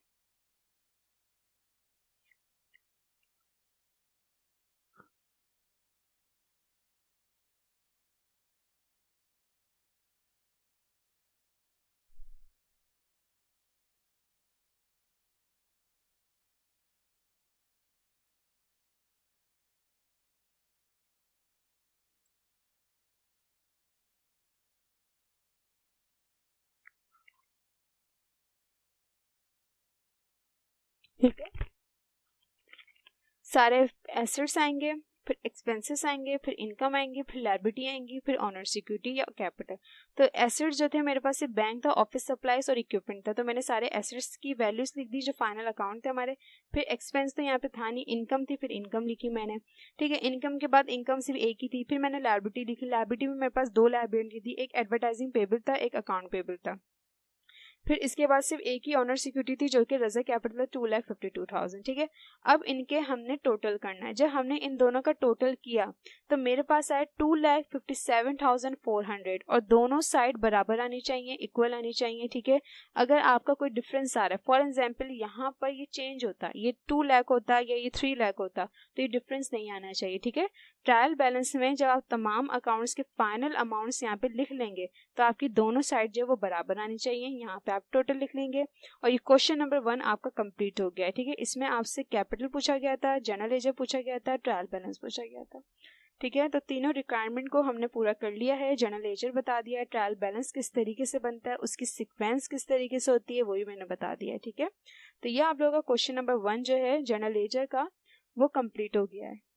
ठीक है। सारे एसेट्स आएंगे, फिर एक्सपेंसेस आएंगे, फिर इनकम आएंगी, फिर लायबिलिटी आएंगी, फिर ऑनर सिक्योरिटी या कैपिटल। तो एसेट्स जो थे मेरे पास सिर्फ बैंक था, ऑफिस सप्लाईज और इक्विपमेंट था, तो मैंने सारे एसेट्स की वैल्यूज लिख दी जो फाइनल अकाउंट थे हमारे। फिर एक्सपेंस तो यहाँ पे था नहीं, इनकम थी, फिर इनकम लिखी मैंने। ठीक है, इनकम के बाद इनकम सिर्फ एक ही थी। फिर मैंने लायबिलिटी लिखी, लायबिलिटी में मेरे पास 2 लायबिलिटी थी, एक एडवर्टाइजिंग पेबल था, एक अकाउंट पेबल था। फिर इसके बाद सिर्फ एक ही ऑनर सिक्योरिटी थी जो कि रजा कैपिटल है 2,52,000। ठीक है, अब इनके हमने टोटल करना है। जब हमने इन दोनों का टोटल किया तो मेरे पास आया 2,57,400 और दोनों साइड बराबर आनी चाहिए, इक्वल आनी चाहिए। ठीक है, अगर आपका कोई डिफरेंस आ रहा है, फॉर एग्जाम्पल यहाँ पर ये चेंज होता, ये 2 लाख होता या ये 3 लाख होता, तो ये डिफरेंस नहीं आना चाहिए। ठीक है, ट्रायल बैलेंस में जब आप तमाम अकाउंट्स के फाइनल अमाउंट्स यहाँ पे लिख लेंगे तो आपकी दोनों साइड जो है वो बराबर आनी चाहिए। यहाँ पे आप टोटल लिख लेंगे और ये क्वेश्चन नंबर 1 आपका कंप्लीट हो गया है। ठीक है, इसमें आपसे कैपिटल पूछा गया था, जनरल लेजर पूछा गया था, ट्रायल बैलेंस पूछा गया था। ठीक है, तो तीनों रिक्वायरमेंट को हमने पूरा कर लिया है। जनरल लेजर बता दिया है, ट्रायल बैलेंस किस तरीके से बनता है, उसकी सीक्वेंस किस तरीके से होती है वो भी मैंने बता दिया है। ठीक है, तो ये आप लोगों का क्वेश्चन नंबर 1 जो है जनरल लेजर का वो कंप्लीट हो गया है।